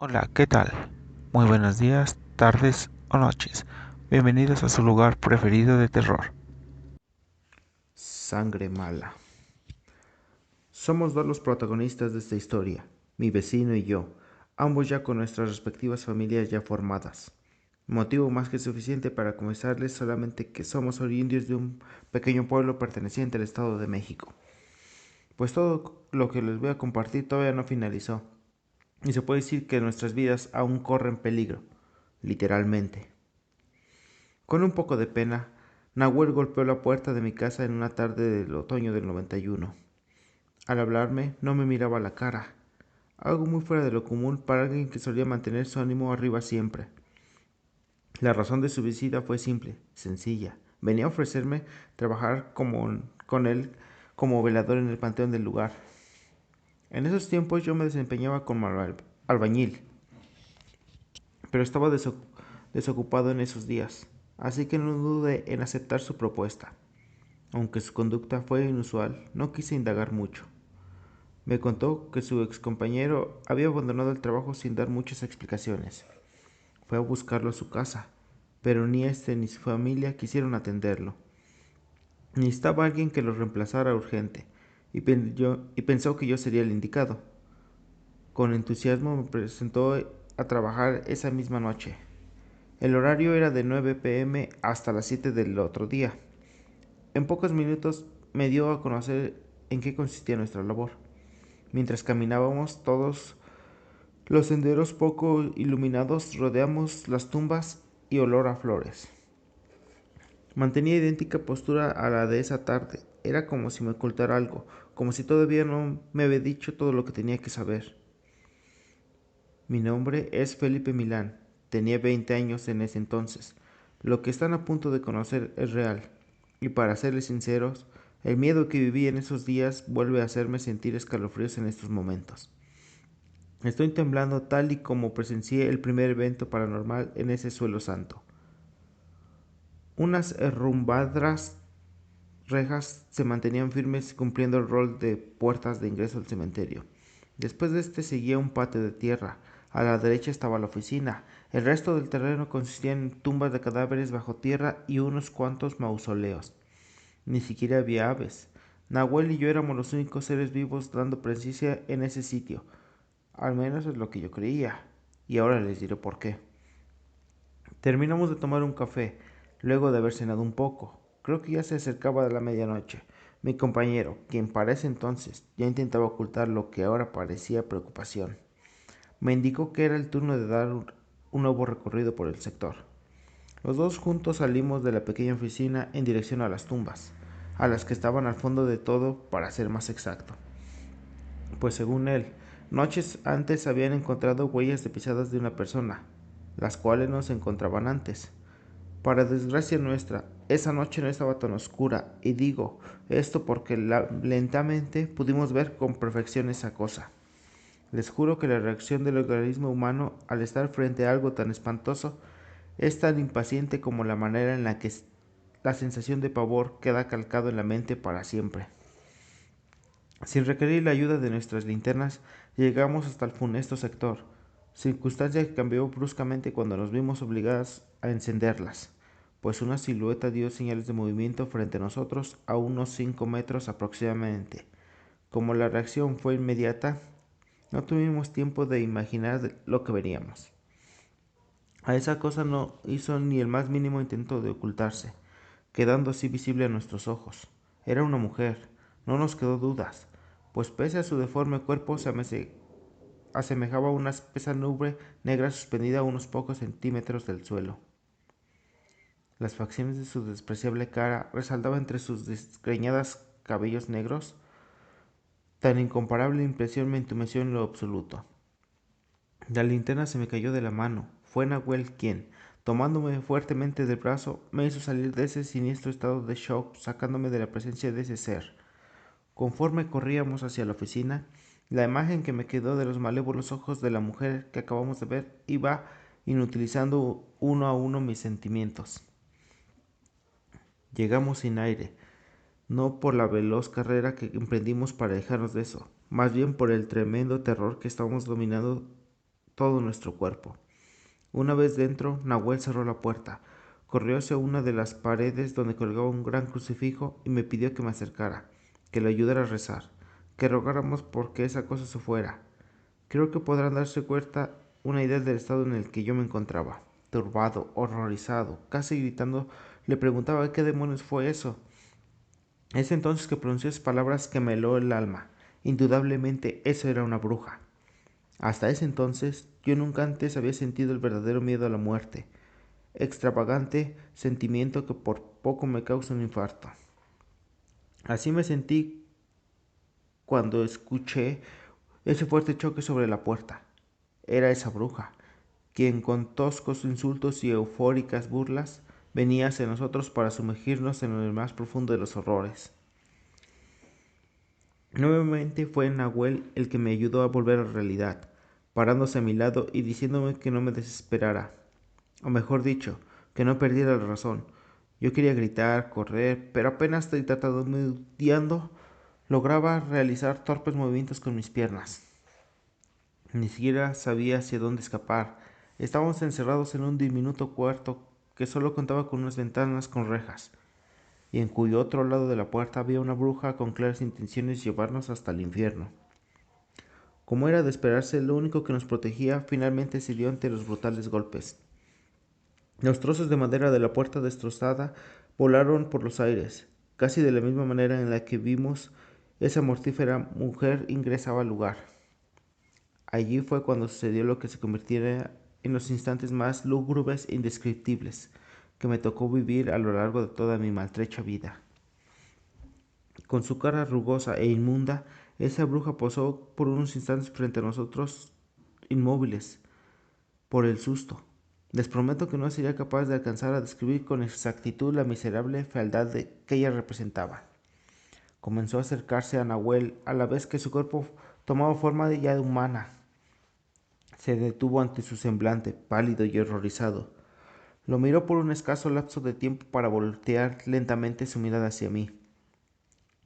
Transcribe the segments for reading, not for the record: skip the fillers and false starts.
Hola, ¿qué tal? Muy buenos días, tardes o noches. Bienvenidos a su lugar preferido de terror. Sangre mala. Somos dos los protagonistas de esta historia, mi vecino y yo, ambos ya con nuestras respectivas familias ya formadas. Motivo más que suficiente para confesarles solamente que somos oriundos de un pequeño pueblo perteneciente al Estado de México. Pues todo lo que les voy a compartir todavía no finalizó, y se puede decir que nuestras vidas aún corren peligro, literalmente. Con un poco de pena, Nahuel golpeó la puerta de mi casa en una tarde del otoño del 91. Al hablarme, no me miraba a la cara, algo muy fuera de lo común para alguien que solía mantener su ánimo arriba siempre. La razón de su visita fue simple, sencilla. Venía a ofrecerme trabajar con él como velador en el panteón del lugar. En esos tiempos yo me desempeñaba como albañil, pero estaba desocupado en esos días, así que no dudé en aceptar su propuesta. Aunque su conducta fue inusual, no quise indagar mucho. Me contó que su excompañero había abandonado el trabajo sin dar muchas explicaciones. Fue a buscarlo a su casa, pero ni este ni su familia quisieron atenderlo. Necesitaba alguien que lo reemplazara urgente, y pensó que yo sería el indicado. Con entusiasmo me presentó a trabajar esa misma noche. El horario era de 9 p.m. hasta las 7 del otro día. En pocos minutos me dio a conocer en qué consistía nuestra labor. Mientras caminábamos todos los senderos poco iluminados, rodeamos las tumbas y olor a flores. Mantenía idéntica postura a la de esa tarde. Era como si me ocultara algo, como si todavía no me había dicho todo lo que tenía que saber. Mi nombre es Felipe Milán. Tenía 20 años en ese entonces. Lo que están a punto de conocer es real. Y para serles sinceros, el miedo que viví en esos días vuelve a hacerme sentir escalofríos en estos momentos. Estoy temblando tal y como presencié el primer evento paranormal en ese suelo santo. Unas herrumbadas rejas se mantenían firmes cumpliendo el rol de puertas de ingreso al cementerio. Después de este seguía un patio de tierra. A la derecha estaba la oficina. El resto del terreno consistía en tumbas de cadáveres bajo tierra y unos cuantos mausoleos. Ni siquiera había aves. Nahuel y yo éramos los únicos seres vivos dando presencia en ese sitio. Al menos es lo que yo creía. Y ahora les diré por qué. Terminamos de tomar un café, luego de haber cenado un poco. Creo que ya se acercaba la medianoche. Mi compañero, quien para ese entonces ya intentaba ocultar lo que ahora parecía preocupación, me indicó que era el turno de dar un nuevo recorrido por el sector. Los dos juntos salimos de la pequeña oficina en dirección a las tumbas, a las que estaban al fondo de todo para ser más exacto. Pues según él, noches antes habían encontrado huellas de pisadas de una persona, las cuales no se encontraban antes. Para desgracia nuestra, esa noche no estaba tan oscura, y digo esto porque lentamente pudimos ver con perfección esa cosa. Les juro que la reacción del organismo humano al estar frente a algo tan espantoso es tan impaciente como la manera en la que la sensación de pavor queda calcado en la mente para siempre. Sin requerir la ayuda de nuestras linternas, llegamos hasta el funesto sector, circunstancia que cambió bruscamente cuando nos vimos obligadas a encenderlas, pues una silueta dio señales de movimiento frente a nosotros a unos 5 metros aproximadamente. Como la reacción fue inmediata, no tuvimos tiempo de imaginar lo que veríamos. A esa cosa no hizo ni el más mínimo intento de ocultarse, quedando así visible a nuestros ojos. Era una mujer, no nos quedó dudas, pues pese a su deforme cuerpo se asemejaba a una espesa nube negra suspendida a unos pocos centímetros del suelo. Las facciones de su despreciable cara resaltaban entre sus desgreñados cabellos negros. Tan incomparable impresión me entumeció en lo absoluto. La linterna se me cayó de la mano. Fue Nahuel quien, tomándome fuertemente del brazo, me hizo salir de ese siniestro estado de shock, sacándome de la presencia de ese ser. Conforme corríamos hacia la oficina, la imagen que me quedó de los malévolos ojos de la mujer que acabamos de ver iba inutilizando uno a uno mis sentimientos. Llegamos sin aire, no por la veloz carrera que emprendimos para alejarnos de eso, más bien por el tremendo terror que estábamos dominando todo nuestro cuerpo. Una vez dentro, Nahuel cerró la puerta, corrió hacia una de las paredes donde colgaba un gran crucifijo y me pidió que me acercara, que le ayudara a rezar, que rogáramos por que esa cosa se fuera. Creo que podrán darse cuenta una idea del estado en el que yo me encontraba. Turbado, horrorizado, casi gritando, le preguntaba qué demonios fue eso. Es entonces que pronunció esas palabras que me heló el alma. Indudablemente eso era una bruja. Hasta ese entonces yo nunca antes había sentido el verdadero miedo a la muerte, extravagante sentimiento que por poco me causa un infarto. Así me sentí cuando escuché ese fuerte choque sobre la puerta. Era esa bruja, quien con toscos insultos y eufóricas burlas venía hacia nosotros para sumergirnos en el más profundo de los horrores. Nuevamente fue Nahuel el que me ayudó a volver a la realidad, parándose a mi lado y diciéndome que no me desesperara, o mejor dicho, que no perdiera la razón. Yo quería gritar, correr, pero apenas tartamudeando lograba realizar torpes movimientos con mis piernas. Ni siquiera sabía hacia dónde escapar. Estábamos encerrados en un diminuto cuarto que solo contaba con unas ventanas con rejas, y en cuyo otro lado de la puerta había una bruja con claras intenciones de llevarnos hasta el infierno. Como era de esperarse, lo único que nos protegía finalmente cedió ante los brutales golpes. Los trozos de madera de la puerta destrozada volaron por los aires, casi de la misma manera en la que vimos esa mortífera mujer ingresaba al lugar. Allí fue cuando sucedió lo que se convirtiera en los instantes más lúgubres e indescriptibles que me tocó vivir a lo largo de toda mi maltrecha vida. Con su cara rugosa e inmunda, esa bruja posó por unos instantes frente a nosotros, inmóviles, por el susto. Les prometo que no sería capaz de alcanzar a describir con exactitud la miserable fealdad que ella representaba. Comenzó a acercarse a Nahuel a la vez que su cuerpo tomaba forma ya humana. Se detuvo ante su semblante, pálido y horrorizado. Lo miró por un escaso lapso de tiempo para voltear lentamente su mirada hacia mí.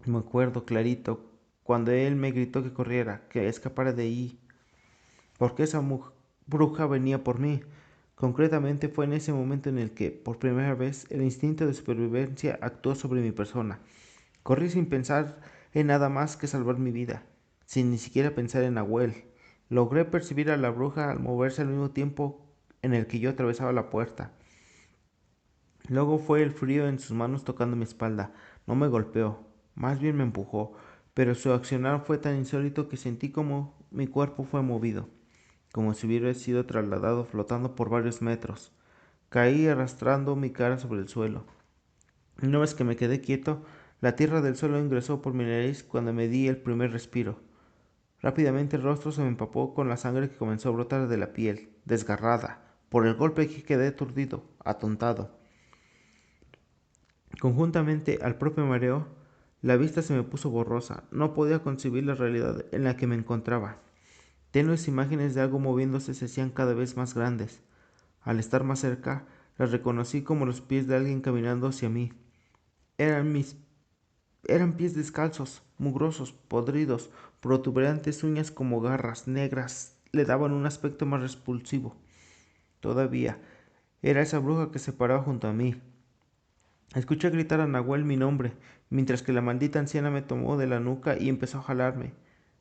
Me acuerdo clarito cuando él me gritó que corriera, que escapara de ahí, porque esa bruja venía por mí. Concretamente fue en ese momento en el que, por primera vez, el instinto de supervivencia actuó sobre mi persona. Corrí sin pensar en nada más que salvar mi vida, sin ni siquiera pensar en Nahuel. Logré percibir a la bruja al moverse al mismo tiempo en el que yo atravesaba la puerta. Luego fue el frío en sus manos tocando mi espalda. No me golpeó, más bien me empujó, pero su accionar fue tan insólito que sentí como mi cuerpo fue movido, como si hubiera sido trasladado flotando por varios metros. Caí arrastrando mi cara sobre el suelo. Una vez que me quedé quieto, la tierra del suelo ingresó por mi nariz cuando me di el primer respiro. Rápidamente el rostro se me empapó con la sangre que comenzó a brotar de la piel, desgarrada. Por el golpe que quedé aturdido, atontado. Conjuntamente al propio mareo, la vista se me puso borrosa. No podía concebir la realidad en la que me encontraba. Tenues imágenes de algo moviéndose se hacían cada vez más grandes. Al estar más cerca, las reconocí como los pies de alguien caminando hacia mí. Eran pies descalzos, mugrosos, podridos, protuberantes uñas como garras negras le daban un aspecto más repulsivo. Todavía, era esa bruja que se paraba junto a mí. Escuché gritar a Nahuel mi nombre, mientras que la maldita anciana me tomó de la nuca y empezó a jalarme.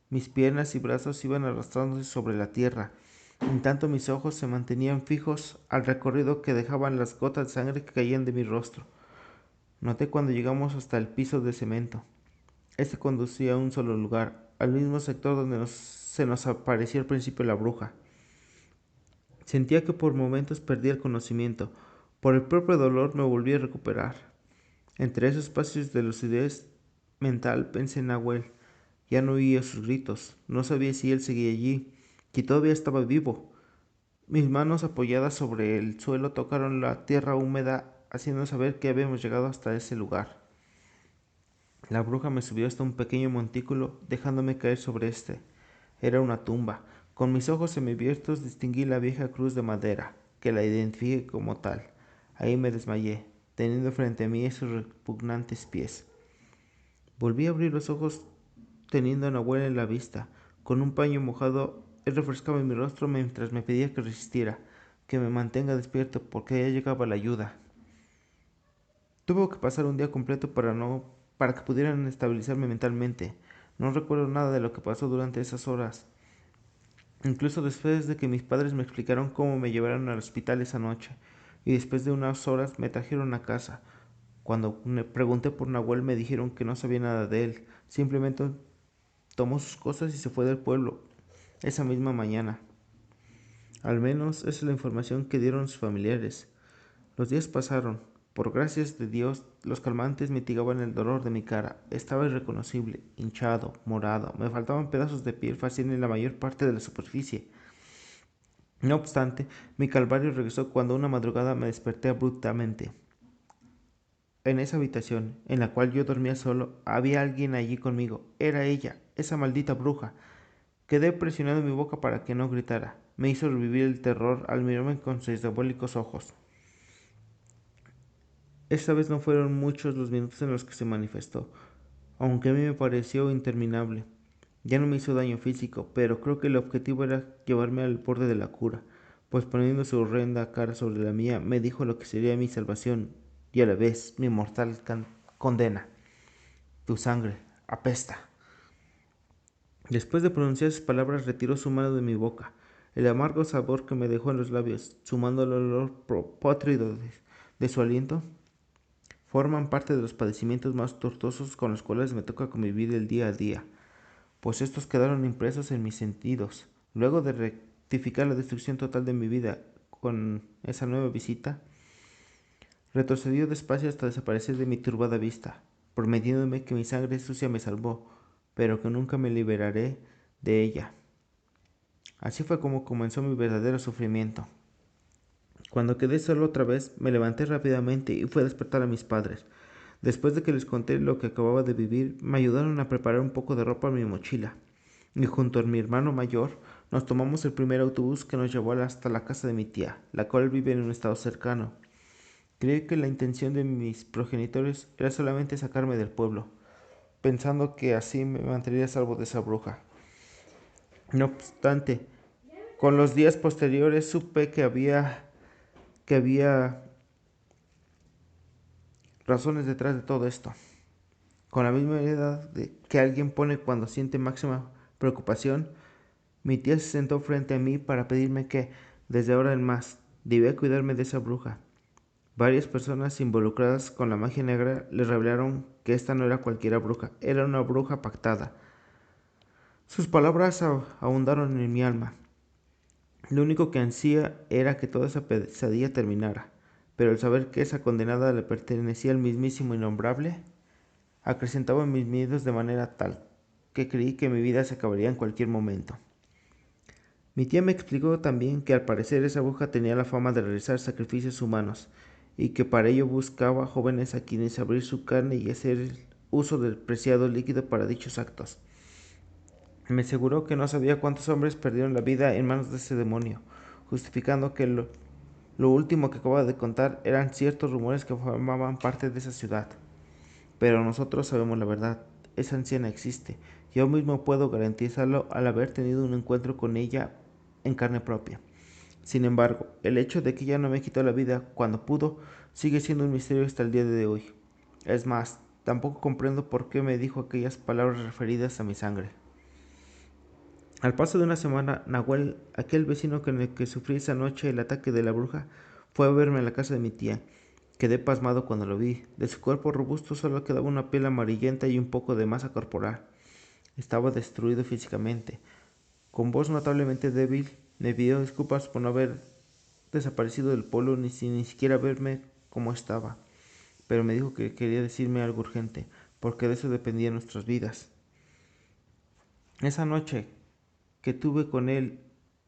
Mis piernas y brazos iban arrastrándose sobre la tierra. En tanto mis ojos se mantenían fijos al recorrido que dejaban las gotas de sangre que caían de mi rostro. Noté cuando llegamos hasta el piso de cemento. Este conducía a un solo lugar, al mismo sector donde se nos apareció al principio la bruja. Sentía que por momentos perdía el conocimiento. Por el propio dolor me volví a recuperar. Entre esos espacios de lucidez mental pensé en Nahuel. Ya no oía sus gritos. No sabía si él seguía allí, si todavía estaba vivo. Mis manos apoyadas sobre el suelo tocaron la tierra húmeda, haciendo saber que habíamos llegado hasta ese lugar. La bruja me subió hasta un pequeño montículo, dejándome caer sobre este. Era una tumba. Con mis ojos semiabiertos distinguí la vieja cruz de madera, que la identifiqué como tal. Ahí me desmayé, teniendo frente a mí esos repugnantes pies. Volví a abrir los ojos teniendo a Nahuel en la vista, con un paño mojado Él refrescaba mi rostro mientras me pedía que resistiera, que me mantenga despierto porque ya llegaba la ayuda. Tuvo que pasar un día completo para que pudieran estabilizarme mentalmente. No recuerdo nada de lo que pasó durante esas horas. Incluso después de que mis padres me explicaron cómo me llevaron al hospital esa noche, y después de unas horas me trajeron a casa. Cuando me pregunté por Nahuel me dijeron que no sabía nada de él, simplemente tomó sus cosas y se fue del pueblo esa misma mañana. Al menos esa es la información que dieron sus familiares. Los días pasaron. Por gracias de Dios, los calmantes mitigaban el dolor de mi cara. Estaba irreconocible, hinchado, morado. Me faltaban pedazos de piel fácil en la mayor parte de la superficie. No obstante, mi calvario regresó cuando una madrugada me desperté abruptamente. En esa habitación, en la cual yo dormía solo, había alguien allí conmigo. Era ella, esa maldita bruja. Quedé presionando mi boca para que no gritara. Me hizo revivir el terror al mirarme con sus diabólicos ojos. Esta vez no fueron muchos los minutos en los que se manifestó, aunque a mí me pareció interminable. Ya no me hizo daño físico, pero creo que el objetivo era llevarme al borde de la cura, pues poniendo su horrenda cara sobre la mía, me dijo lo que sería mi salvación y a la vez mi mortal condena. Tu sangre apesta. Después de pronunciar esas palabras, retiró su mano de mi boca. El amargo sabor que me dejó en los labios, sumando al olor pótrido de su aliento, forman parte de los padecimientos más tortuosos con los cuales me toca convivir el día a día, pues estos quedaron impresos en mis sentidos. Luego de rectificar la destrucción total de mi vida con esa nueva visita, retrocedió despacio hasta desaparecer de mi turbada vista, prometiéndome que mi sangre sucia me salvó, pero que nunca me liberaré de ella. Así fue como comenzó mi verdadero sufrimiento. Cuando quedé solo otra vez, me levanté rápidamente y fui a despertar a mis padres. Después de que les conté lo que acababa de vivir, me ayudaron a preparar un poco de ropa en mi mochila, y junto a mi hermano mayor, nos tomamos el primer autobús que nos llevó hasta la casa de mi tía, la cual vive en un estado cercano. Creí que la intención de mis progenitores era solamente sacarme del pueblo, pensando que así me mantendría a salvo de esa bruja. No obstante, con los días posteriores supe que había razones detrás de todo esto. Con la misma edad que alguien pone cuando siente máxima preocupación, mi tía se sentó frente a mí para pedirme que, desde ahora en más, debía cuidarme de esa bruja. Varias personas involucradas con la magia negra le revelaron que esta no era cualquier bruja, era una bruja pactada. Sus palabras ahondaron en mi alma. Lo único que ansía era que toda esa pesadilla terminara, pero el saber que esa condenada le pertenecía al mismísimo innombrable acrecentaba mis miedos de manera tal que creí que mi vida se acabaría en cualquier momento. Mi tía me explicó también que al parecer esa bruja tenía la fama de realizar sacrificios humanos y que para ello buscaba jóvenes a quienes abrir su carne y hacer uso del preciado líquido para dichos actos. Me aseguró que no sabía cuántos hombres perdieron la vida en manos de ese demonio, justificando que lo último que acababa de contar eran ciertos rumores que formaban parte de esa ciudad. Pero nosotros sabemos la verdad, esa anciana existe. Yo mismo puedo garantizarlo al haber tenido un encuentro con ella en carne propia. Sin embargo, el hecho de que ella no me quitó la vida cuando pudo sigue siendo un misterio hasta el día de hoy. Es más, tampoco comprendo por qué me dijo aquellas palabras referidas a mi sangre. Al paso de una semana, Nahuel, aquel vecino con el que sufrí esa noche el ataque de la bruja, fue a verme a la casa de mi tía. Quedé pasmado cuando lo vi. De su cuerpo robusto solo quedaba una piel amarillenta y un poco de masa corporal. Estaba destruido físicamente. Con voz notablemente débil, me pidió disculpas por no haber desaparecido del pueblo ni siquiera verme como estaba. Pero me dijo que quería decirme algo urgente, porque de eso dependían nuestras vidas. Esa noche que tuve con él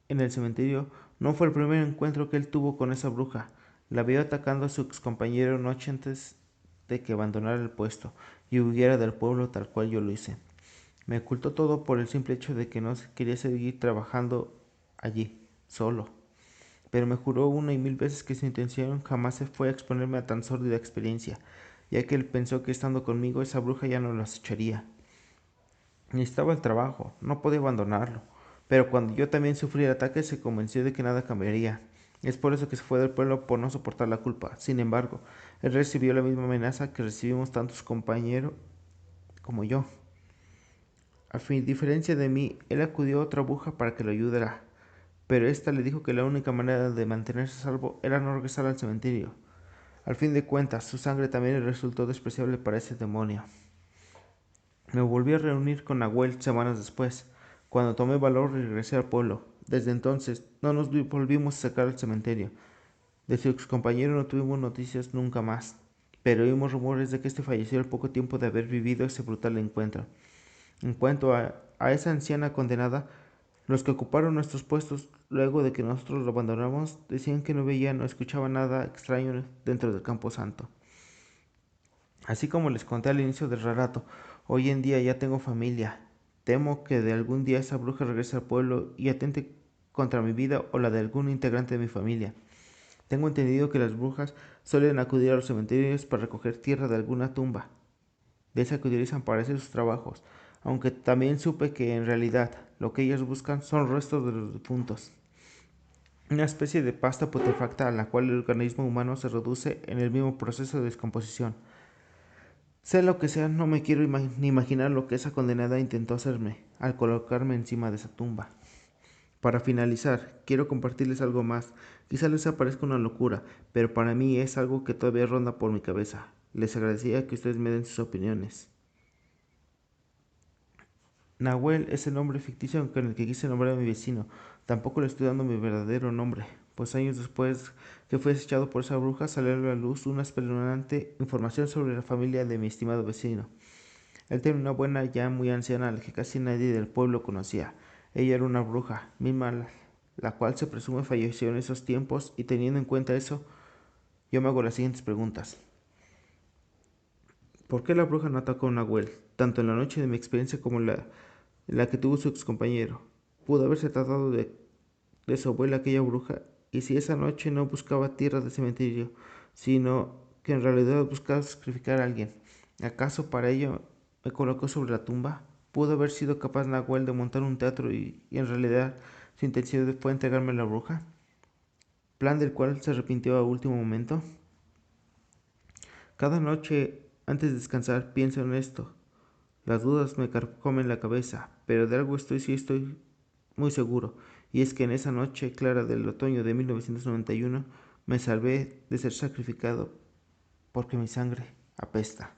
en el cementerio no fue el primer encuentro que él tuvo con esa bruja. La vio atacando a su excompañero noche antes de que abandonara el puesto y huyera del pueblo tal cual yo lo hice. Me ocultó todo por el simple hecho de que no quería seguir trabajando allí, solo. Pero me juró una y mil veces que su intención jamás se fue a exponerme a tan sórdida experiencia, ya que él pensó que estando conmigo esa bruja ya no lo acecharía. Necesitaba el trabajo, no podía abandonarlo, Pero cuando yo también sufrí el ataque, se convenció de que nada cambiaría. Es por eso que se fue del pueblo por no soportar la culpa. Sin embargo, él recibió la misma amenaza que recibimos tantos compañeros como yo. A diferencia de mí, él acudió a otra bruja para que lo ayudara, pero ésta le dijo que la única manera de mantenerse a salvo era no regresar al cementerio. Al fin de cuentas, su sangre también le resultó despreciable para ese demonio. Me volví a reunir con Nahuel semanas después, cuando tomé valor y regresé al pueblo. Desde entonces, no nos volvimos a sacar al cementerio. De su excompañero no tuvimos noticias nunca más, pero oímos rumores de que este falleció al poco tiempo de haber vivido ese brutal encuentro. En cuanto a esa anciana condenada, los que ocuparon nuestros puestos luego de que nosotros lo abandonamos decían que no veían o escuchaban nada extraño dentro del campo santo. Así como les conté al inicio del relato, hoy en día ya tengo familia. Temo que de algún día esa bruja regrese al pueblo y atente contra mi vida o la de algún integrante de mi familia. Tengo entendido que las brujas suelen acudir a los cementerios para recoger tierra de alguna tumba, de esa que utilizan para hacer sus trabajos, aunque también supe que en realidad lo que ellas buscan son restos de los difuntos, una especie de pasta putrefacta a la cual el organismo humano se reduce en el mismo proceso de descomposición. Sea lo que sea, no me quiero ni imaginar lo que esa condenada intentó hacerme al colocarme encima de esa tumba. Para finalizar, quiero compartirles algo más. Quizá les parezca una locura, pero para mí es algo que todavía ronda por mi cabeza. Les agradecería que ustedes me den sus opiniones. Nahuel es el nombre ficticio con el que quise nombrar a mi vecino. Tampoco le estoy dando mi verdadero nombre, pues años después que fue acechado por esa bruja salió a la luz una espeluznante información sobre la familia de mi estimado vecino. Él tenía una buena ya muy anciana a la que casi nadie del pueblo conocía. Ella era una bruja, misma la cual se presume falleció en esos tiempos, y teniendo en cuenta eso, yo me hago las siguientes preguntas. ¿Por qué la bruja no atacó a Nahuel, tanto en la noche de mi experiencia como en la que tuvo su excompañero? Pudo haberse tratado de su abuela aquella bruja, y si esa noche no buscaba tierra de cementerio, sino que en realidad buscaba sacrificar a alguien, ¿acaso para ello me colocó sobre la tumba? ¿Pudo haber sido capaz Nahuel de montar un teatro y en realidad su intención fue entregarme a la bruja? ¿Plan del cual se arrepintió a último momento? Cada noche antes de descansar pienso en esto. Las dudas me carcomen la cabeza, pero de algo estoy muy seguro, y es que en esa noche clara del otoño de 1991 me salvé de ser sacrificado porque mi sangre apesta.